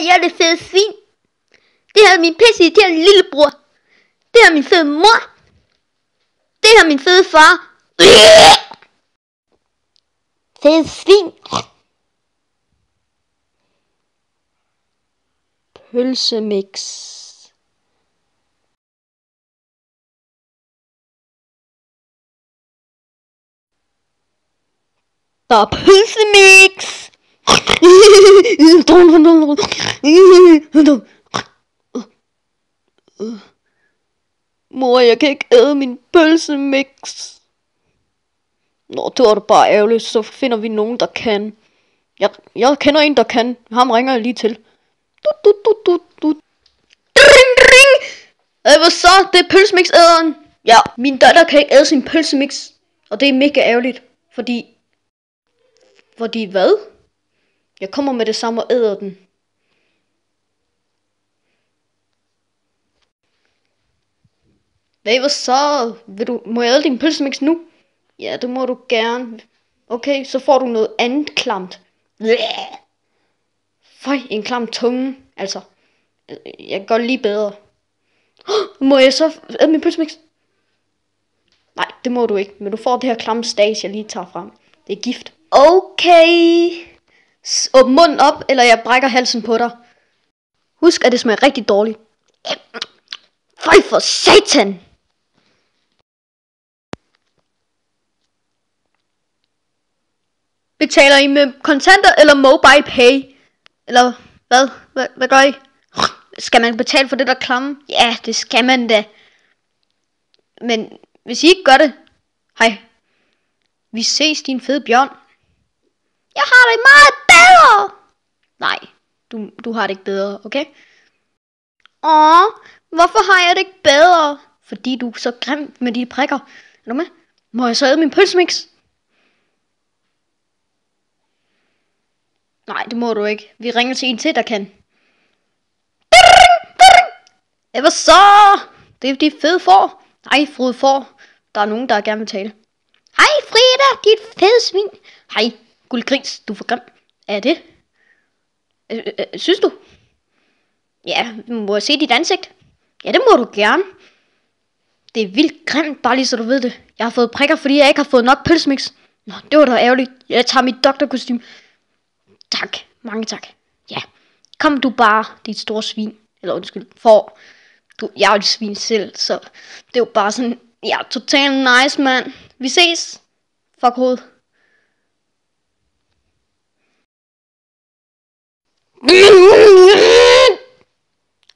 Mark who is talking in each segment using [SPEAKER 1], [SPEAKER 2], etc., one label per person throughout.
[SPEAKER 1] jeg er det fede svin. Det her er min pisseirriterende lillebror. Det her er min fede mor. Det her er min fede far. Fede svin. Pølsemix. Der er pølsemix. Mor, jeg kan ikke æde min pølsemix. Nå, det var da bare ærgerligt. Så finder vi nogen, der kan. Jeg kender en, der kan. Ham ringer jeg lige til. Ring, ring. Hvad så? Det er pølsemix-æderen. Ja, min datter kan ikke æde sin pølsemix. Og det er mega ærgerligt. Fordi hvad? Jeg kommer med det samme og æder den. Hvad så? Må jeg æde din pølsemix nu? Ja, det må du gerne. Okay, så får du noget andet klamt. Føj, en klam tunge. Altså, jeg gør lige bedre. Må jeg så æde min pølsemix? Nej, det må du ikke. Men du får det her klamme stage, jeg lige tager frem. Det er gift. Okay. Åbn munden op, eller jeg brækker halsen på dig. Husk, at det smager rigtig dårligt. Føj for satan! Betaler I med kontanter eller mobile pay? Eller hvad? Hvad gør I? Skal man betale for det der klamme? Ja, det skal man da. Men hvis I ikke gør det, hej. Vi ses, din fede bjørn. Jeg har det meget bedre. Nej, du har det ikke bedre, okay? Hvorfor har jeg det ikke bedre? Fordi du er så grim med de prikker. Er du med? Må jeg så æde min pølsemix? Nej, det må du ikke. Vi ringer til en til, der kan. Hvad så? Det er de fede får. Hej, Frode får. Der er nogen, der gerne vil tale. Hej, Frida, dit fede svin. Hej, guldgris, du er for grim. Er det? Synes du? Ja, må jeg se dit ansigt? Ja, det må du gerne. Det er vildt grimt, bare lige så du ved det. Jeg har fået prikker, fordi jeg ikke har fået nok pølsemix. Nå, det var da ærgerligt. Jeg tager mit doktorkostyme. Tak, mange tak. Ja, kom du bare, dit store svin. Eller undskyld, for jeg er jo et svin selv, så det er jo bare sådan, ja, totalt nice, mand. Vi ses. Fuck hoved.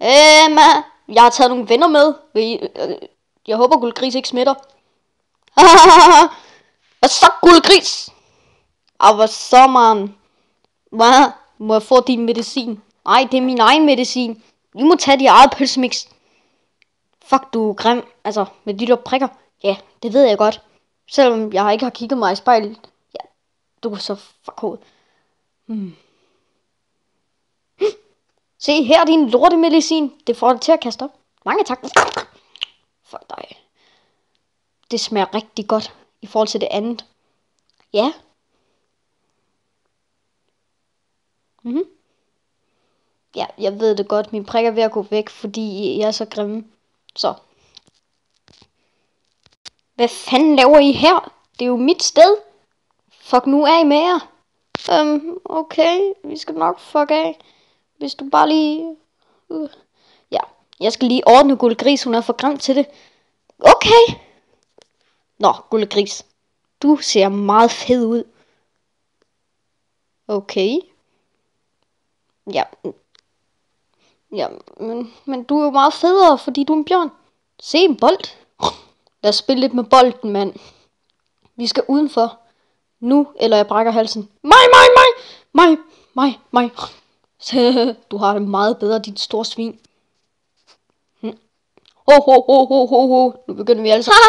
[SPEAKER 1] Emma, jeg har taget nogle venner med. Jeg håber, guldgris ikke smitter. Hvad så, guldgris? Hvad så, man? Hvad? Må jeg få din medicin? Nej, det er min egen medicin. I må tage dit eget pølsemix. Fuck, du er grim. Altså, med de der prikker. Ja, det ved jeg godt. Selvom jeg ikke har kigget mig i spejlet. Ja, du er så fuck hoved. Se her, din lortemedicin. Det får dig til at kaste op. Mange tak. Fuck dig. Det smager rigtig godt i forhold til det andet. Ja. Ja, jeg ved det godt. Min prik er ved at gå væk, fordi jeg er så grimme. Så. Hvad fanden laver I her? Det er jo mit sted. Fuck nu af med jer. Okay. Vi skal nok fuck af. Hvis du bare lige... Ja, jeg skal lige ordne guldgris. Hun er for grim til det. Okay. Nå, guldgris. Du ser meget fed ud. Okay. Ja. Ja, men du er jo meget federe, fordi du er en bjørn. Se en bold. Lad os spille lidt med bolden, mand. Vi skal udenfor. Nu, eller jeg brækker halsen. Mig. Du har det meget bedre, dit store svin. Ho. Nu begynder vi alle sammen.